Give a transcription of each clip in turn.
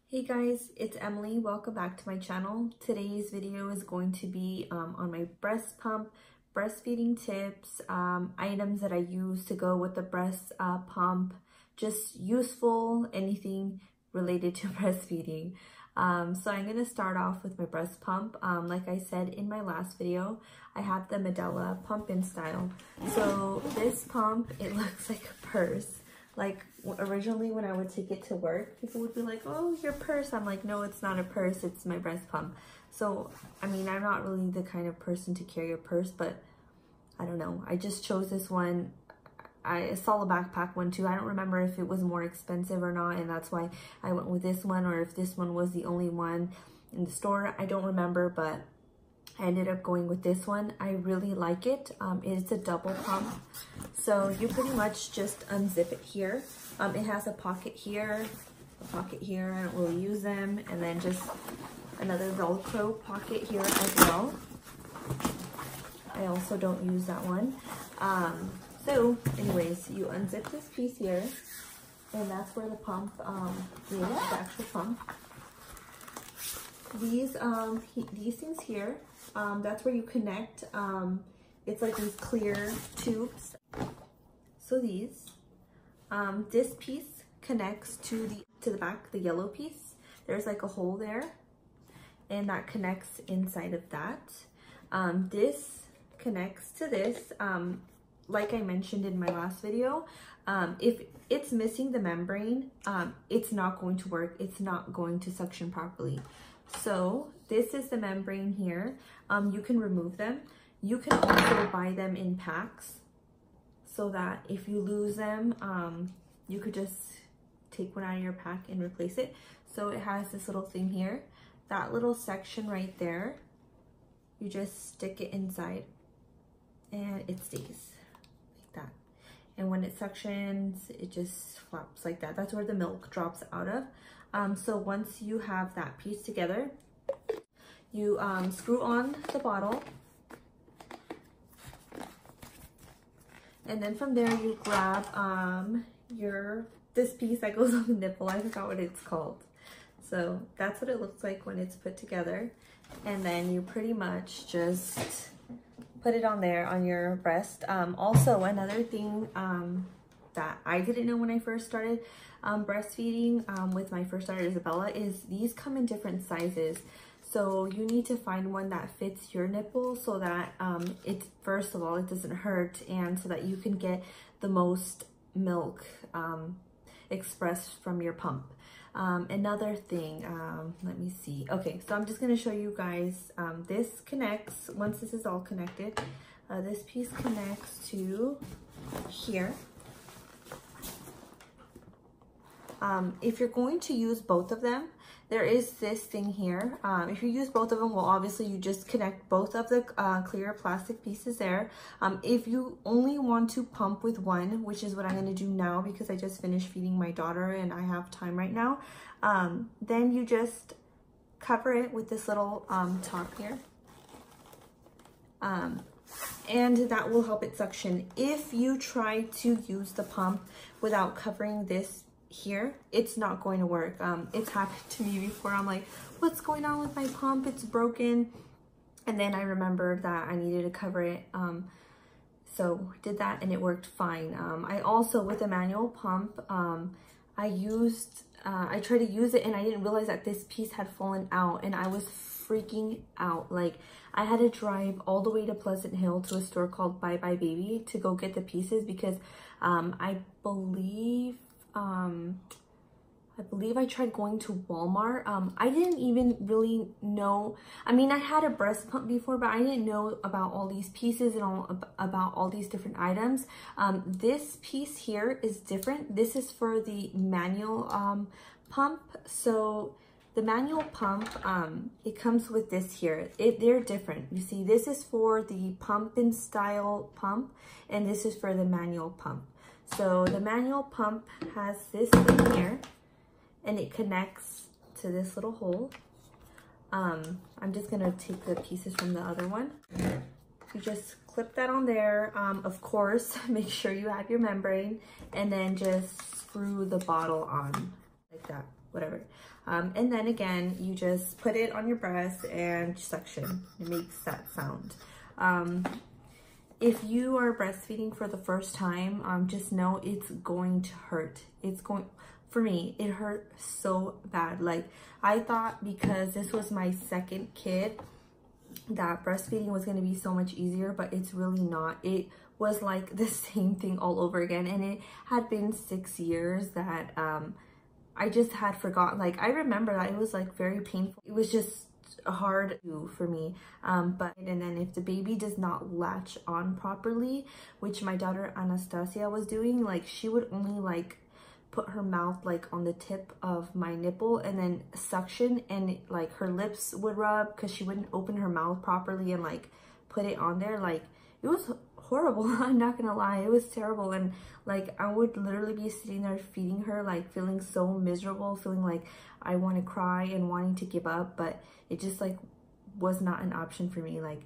Hey guys, it's Emily. Welcome back to my channel. Today's video is going to be on my breast pump, breastfeeding tips, items that I use to go with the breast pump, just useful, anything related to breastfeeding. So I'm going to start off with my breast pump. Like I said in my last video, I have the Medela pump in style. So this pump, it looks like a purse. Like originally when I would take it to work, people would be like, oh, your purse. I'm like, no, it's not a purse, it's my breast pump. So, I mean, I'm not really the kind of person to carry a purse, but I don't know. I just chose this one. I saw a backpack one too. I don't remember if it was more expensive or not, and that's why I went with this one, or if this one was the only one in the store. I don't remember, but I ended up going with this one. I really like it. It's a double pump. So you pretty much just unzip it here. It has a pocket here, a pocket here. I don't really use them. And then just another Velcro pocket here as well. I also don't use that one. So anyways, you unzip this piece here, and that's where the pump is, the actual pump. These things here, that's where you connect. It's like these clear tubes. So this piece connects to the back, the yellow piece. There's like a hole there, and that connects inside of that. This connects to this. Like I mentioned in my last video, if it's missing the membrane, it's not going to work. It's not going to suction properly. So this is the membrane here. You can remove them. You can also buy them in packs so that if you lose them, you could just take one out of your pack and replace it. So it has this little thing here. That little section right there, you just stick it inside and it stays like that. And when it suctions, it just flaps like that. That's where the milk drops out of. So once you have that piece together, you screw on the bottle, and then from there you grab this piece that goes on the nipple. I forgot what it's called. So that's what it looks like when it's put together, and then you pretty much just put it on there on your breast. Also, another thing that I didn't know when I first started breastfeeding with my first daughter Isabella is these come in different sizes. So you need to find one that fits your nipple so that first of all, it doesn't hurt, and so that you can get the most milk expressed from your pump. Another thing, let me see. Okay, so I'm just going to show you guys. This connects, once this is all connected, this piece connects to here. If you're going to use both of them, there is this thing here. If you use both of them, well, obviously you just connect both of the clear plastic pieces there. If you only want to pump with one, which is what I'm going to do now because I just finished feeding my daughter and I have time right now, then you just cover it with this little top here. And that will help it suction. If you try to use the pump without covering this here, it's not going to work. It's happened to me before. I'm like, what's going on with my pump? It's broken. And then I remembered that I needed to cover it. So I did that and it worked fine. I also, with a manual pump, I tried to use it and I didn't realize that this piece had fallen out, and I was freaking out. Like, I had to drive all the way to Pleasant Hill to a store called Bye Bye Baby to go get the pieces because I believe I tried going to Walmart. I didn't even really know. I mean, I had a breast pump before, but I didn't know about all these pieces and about all these different items. This piece here is different. This is for the manual pump. So the manual pump, it comes with this here. They're different. You see, this is for the pump in style pump, and this is for the manual pump. So the manual pump has this thing here, and it connects to this little hole. I'm just gonna take the pieces from the other one. You just clip that on there. Of course, make sure you have your membrane, and then just screw the bottle on like that. whatever. And then again, you just put it on your breast and suction. It makes that sound. If you are breastfeeding for the first time, just know it's going to hurt. For me, it hurt so bad. Like, I thought because this was my second kid that breastfeeding was going to be so much easier, but it's really not. It was like the same thing all over again, and it had been 6 years that I just had forgotten. Like, I remember that it was like very painful. It was just hard for me. And then if the baby does not latch on properly, which my daughter Anastasia was doing, like she would only like put her mouth like on the tip of my nipple and then suction, and like her lips would rub because she wouldn't open her mouth properly and like put it on there. Like, it was horrible. I'm not gonna lie, it was terrible. And like, I would literally be sitting there feeding her, like feeling so miserable, feeling like I want to cry and wanting to give up, but it just like was not an option for me. Like,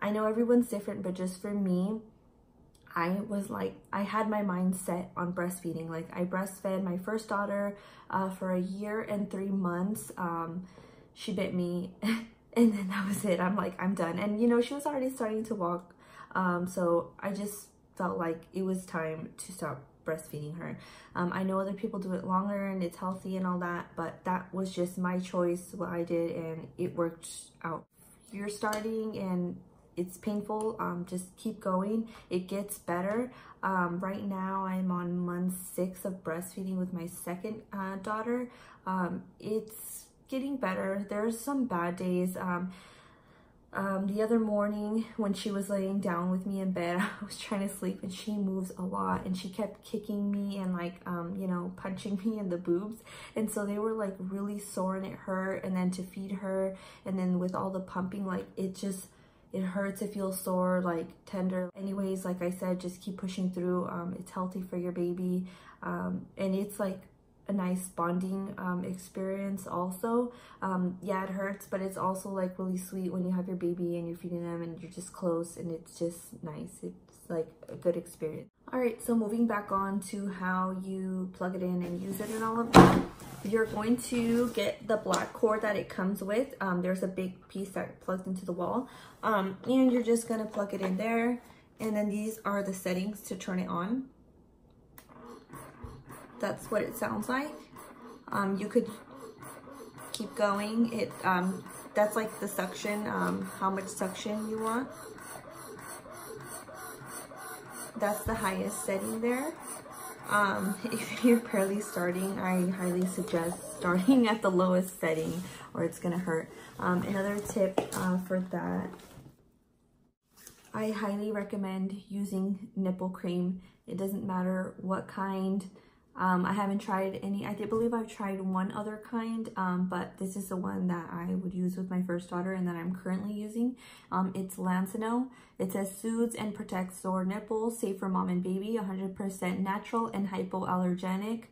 I know everyone's different, but just for me, I was like, I had my mind set on breastfeeding. Like, I breastfed my first daughter for 1 year and 3 months. She bit me and then that was it. I'm like, I'm done. And you know, she was already starting to walk. So I just felt like it was time to stop breastfeeding her. I know other people do it longer and it's healthy and all that, but that was just my choice, what I did, and it worked out. You're starting and it's painful, just keep going. It gets better. Right now I'm on month 6 of breastfeeding with my second daughter. It's getting better. There's some bad days. The other morning when she was laying down with me in bed, I was trying to sleep and she moves a lot and she kept kicking me and like, you know, punching me in the boobs. And so they were like really sore and it hurt. And then to feed her and then with all the pumping, like it hurts, it feels sore, like tender. Anyways, like I said, just keep pushing through. It's healthy for your baby. And it's like a nice bonding experience also. Yeah, it hurts, but it's also like really sweet when you have your baby and you're feeding them and you're just close, and it's just nice. It's like a good experience. All right, so moving back on to how you plug it in and use it and all of that. You're going to get the black cord that it comes with. There's a big piece that plugs into the wall, and you're just gonna plug it in there, and then these are the settings to turn it on. That's what it sounds like. You could keep going. That's like the suction, how much suction you want. That's the highest setting there. If you're barely starting, I highly suggest starting at the lowest setting or it's gonna hurt. Another tip for that, I highly recommend using nipple cream. It doesn't matter what kind. I haven't tried any. I believe I've tried one other kind, but this is the one that I would use with my first daughter and that I'm currently using. It's Lancino. It says soothes and protects sore nipples, safe for mom and baby, 100% natural and hypoallergenic.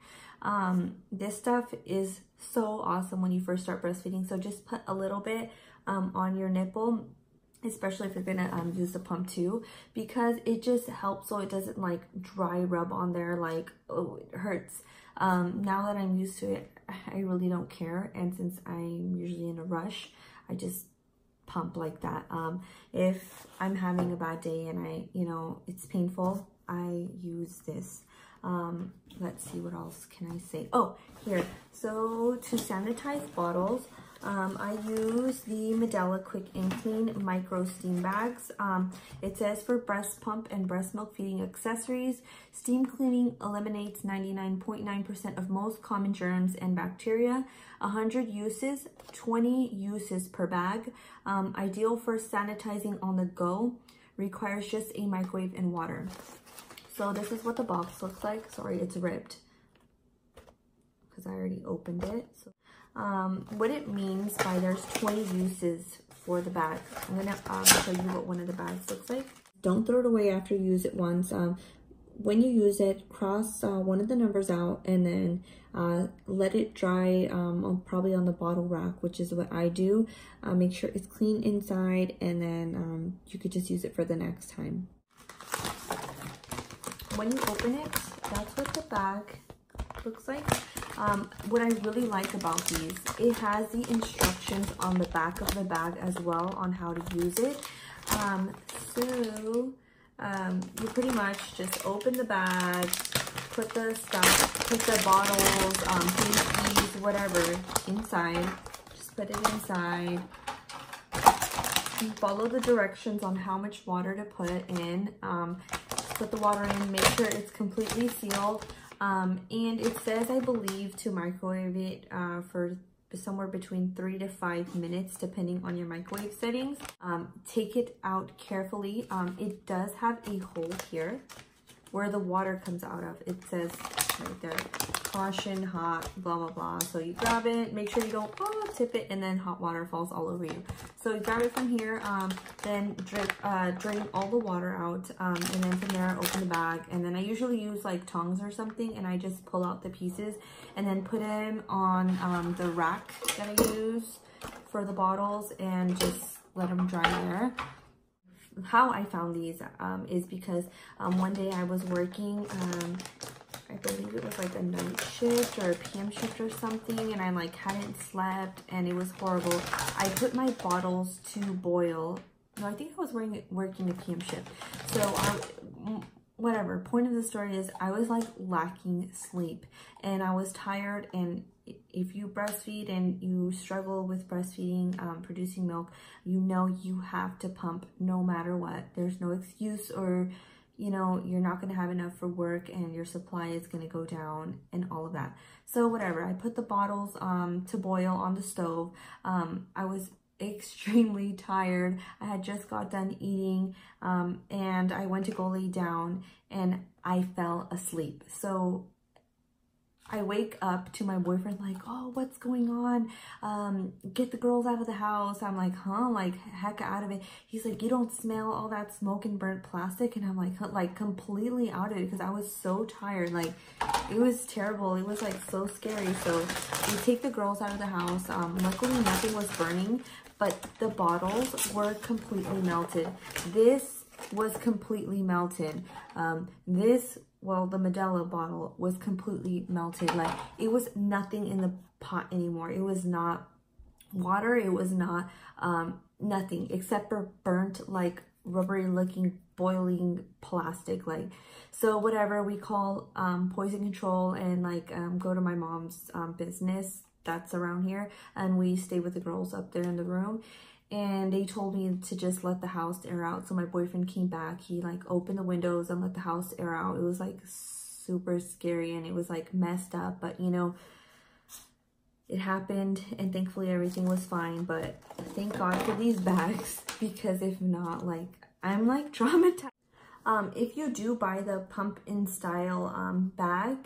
This stuff is so awesome when you first start breastfeeding. So just put a little bit on your nipple, especially if you're gonna use the pump too, because it just helps so it doesn't like dry rub on there like, oh, it hurts. Now that I'm used to it, I really don't care, and since I'm usually in a rush, I just pump like that. If I'm having a bad day and it's painful, I use this. Let's see, what else can I say? Oh, here. So to sanitize bottles, I use the Medela Quick and Clean Micro Steam Bags. It says for breast pump and breast milk feeding accessories, steam cleaning eliminates 99.9% of most common germs and bacteria. 100 uses, 20 uses per bag. Ideal for sanitizing on the go. Requires just a microwave and water. So this is what the box looks like. Sorry, it's ripped because I already opened it. So, what it means by there's 20 uses for the bag. I'm gonna show you what one of the bags looks like. Don't throw it away after you use it once. When you use it, cross one of the numbers out and then let it dry probably on the bottle rack, which is what I do. Make sure it's clean inside, and then you could just use it for the next time. When you open it, that's what the bag looks like. What I really like about these, it has the instructions on the back of the bag as well on how to use it. You pretty much just open the bag, put the stuff, put the bottles, pinkies, whatever inside. Just put it inside. You follow the directions on how much water to put in. Put the water in, make sure it's completely sealed. And it says, I believe, to microwave it for somewhere between 3 to 5 minutes, depending on your microwave settings. Take it out carefully. It does have a hole here where the water comes out of. It says right there, caution, hot, blah, blah, blah. So you grab it, make sure you don't tip it, and then hot water falls all over you. So you grab it from here, then drain all the water out, and then from there, open the bag. And then I usually use like tongs or something, and I just pull out the pieces and then put them on the rack that I use for the bottles and just let them dry there. How I found these is because one day I was working, I believe it was like a night shift or a PM shift or something, and I like hadn't slept and it was horrible. I put my bottles to boil. No, I think I was working a PM shift. So whatever, point of the story is I was like lacking sleep and I was tired. And if you breastfeed and you struggle with breastfeeding, producing milk, you know you have to pump no matter what. There's no excuse, or you know, you're not going to have enough for work and your supply is going to go down and all of that. So whatever, I put the bottles to boil on the stove. I was extremely tired. I had just got done eating, and I went to go lay down and I fell asleep. So I wake up to my boyfriend like, oh, what's going on? Get the girls out of the house. I'm like, huh? Like, heck out of it. He's like, you don't smell all that smoke and burnt plastic? And I'm like completely out of it because I was so tired. Like, it was terrible. It was like so scary. So we take the girls out of the house. Luckily, nothing was burning, but the bottles were completely melted. This was completely melted. Well, the Medela bottle was completely melted. Like, it was nothing in the pot anymore. It was not water. It was not nothing except for burnt, like, rubbery looking, boiling plastic. Like, so whatever, we call poison control and like go to my mom's business that's around here, and we stay with the girls up there in the room. And they told me to just let the house air out. So my boyfriend came back. He like opened the windows and let the house air out. It was like super scary and it was like messed up. But you know, it happened and thankfully everything was fine. But thank God for these bags, because if not, like, I'm like traumatized. If you do buy the pump in style bag,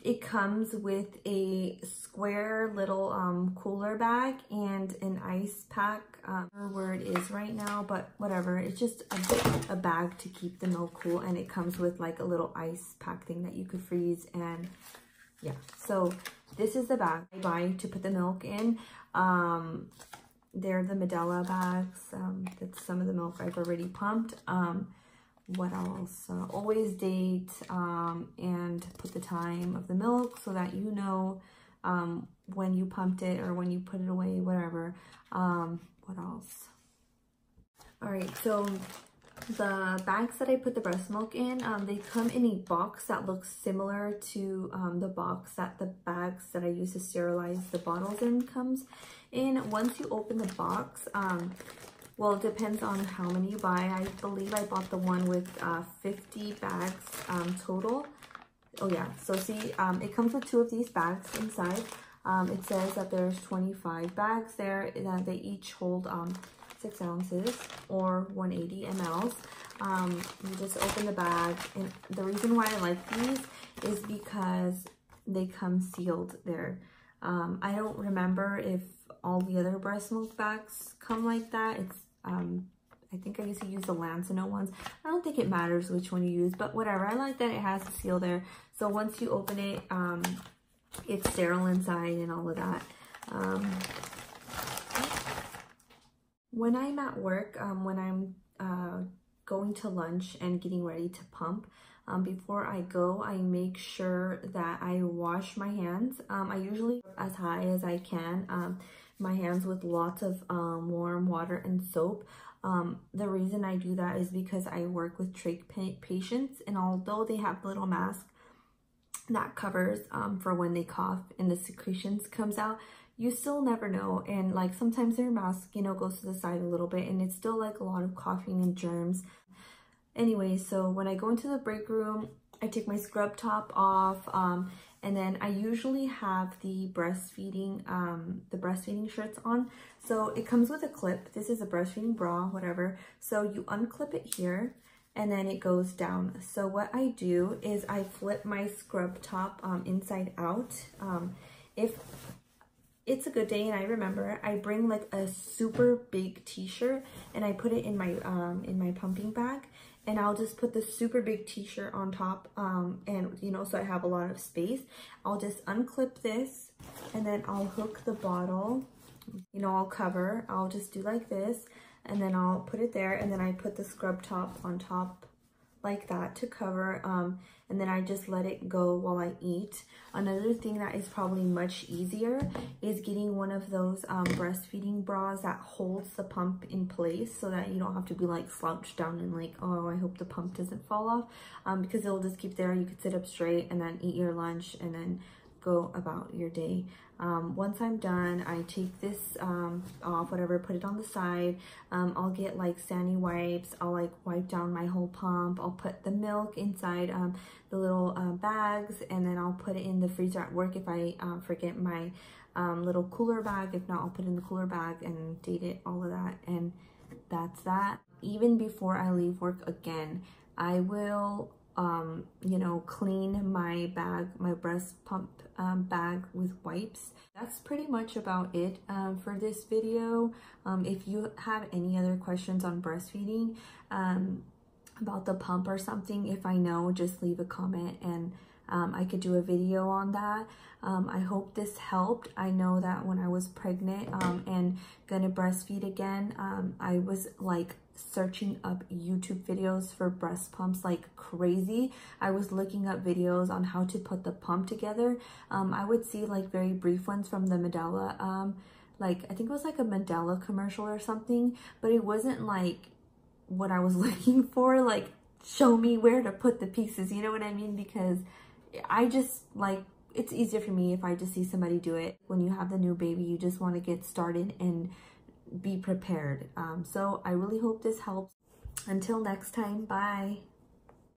it comes with a square little cooler bag and an ice pack. I don't know where it is right now, but whatever, it's just a bag to keep the milk cool, and it comes with like a little ice pack thing that you could freeze. And yeah, so this is the bag I buy to put the milk in. They're the Medela bags. That's some of the milk I've already pumped. What else? Always date and put the time of the milk so that you know when you pumped it or when you put it away, whatever. What else? All right, so the bags that I put the breast milk in, they come in a box that looks similar to the box that the bags that I use to sterilize the bottles in comes in. Once you open the box, well, it depends on how many you buy. I believe I bought the one with 50 bags total. Oh yeah, so see, it comes with 2 of these bags inside. It says that there's 25 bags there, that they each hold 6 ounces or 180 mLs. You just open the bag, and the reason why I like these is because they come sealed there. I don't remember if all the other breast milk bags come like that. It's I think I used to use the Lancino ones. I don't think it matters which one you use, but whatever. I like that it has a seal there. So once you open it, it's sterile inside and all of that. When I'm at work, when I'm going to lunch and getting ready to pump, before I go, I make sure that I wash my hands. I usually as high as I can, my hands with lots of warm water and soap. The reason I do that is because I work with trach patients, and although they have little masks that covers for when they cough and the secretions comes out, you still never know. And like sometimes their mask, you know, goes to the side a little bit and it's still like a lot of coughing and germs. Anyway, so when I go into the break room, I take my scrub top off, and then I usually have the breastfeeding shirts on. So it comes with a clip. This is a breastfeeding bra, whatever. So you unclip it here and then it goes down. So what I do is I flip my scrub top inside out. If it's a good day and I remember, I bring like a super big t-shirt and I put it in my pumping bag, and I'll just put the super big t-shirt on top, and you know, so I have a lot of space. I'll just unclip this and then I'll hook the bottle, you know, I'll just do like this, and then I'll put it there, and then I put the scrub top on top like that to cover, and then I just let it go while I eat. Another thing that is probably much easier is getting one of those breastfeeding bras that holds the pump in place, so that you don't have to be like slouched down and like, oh, I hope the pump doesn't fall off, because it'll just keep there. You could sit up straight and then eat your lunch and then go about your day. Once I'm done, I take this off, whatever, put it on the side. I'll get like sandy wipes. I'll like wipe down my whole pump. I'll put the milk inside the little bags, and then I'll put it in the freezer at work if I forget my little cooler bag. If not, I'll put it in the cooler bag and date it, all of that, and that's that. Even before I leave work again, I will you know, clean my bag, my breast pump bag with wipes. That's pretty much about it for this video. If you have any other questions on breastfeeding, about the pump or something, if I know, just leave a comment and I could do a video on that. I hope this helped. I know that when I was pregnant and gonna breastfeed again, I was like searching up YouTube videos for breast pumps like crazy. I was looking up videos on how to put the pump together. I would see like very brief ones from the Medela, like I think it was like a Medela commercial or something, but it wasn't like what I was looking for, like show me where to put the pieces, you know what I mean? Because I just like, it's easier for me if I just see somebody do it. When you have the new baby, you just want to get started and be prepared. So I really hope this helps. Until next time, bye.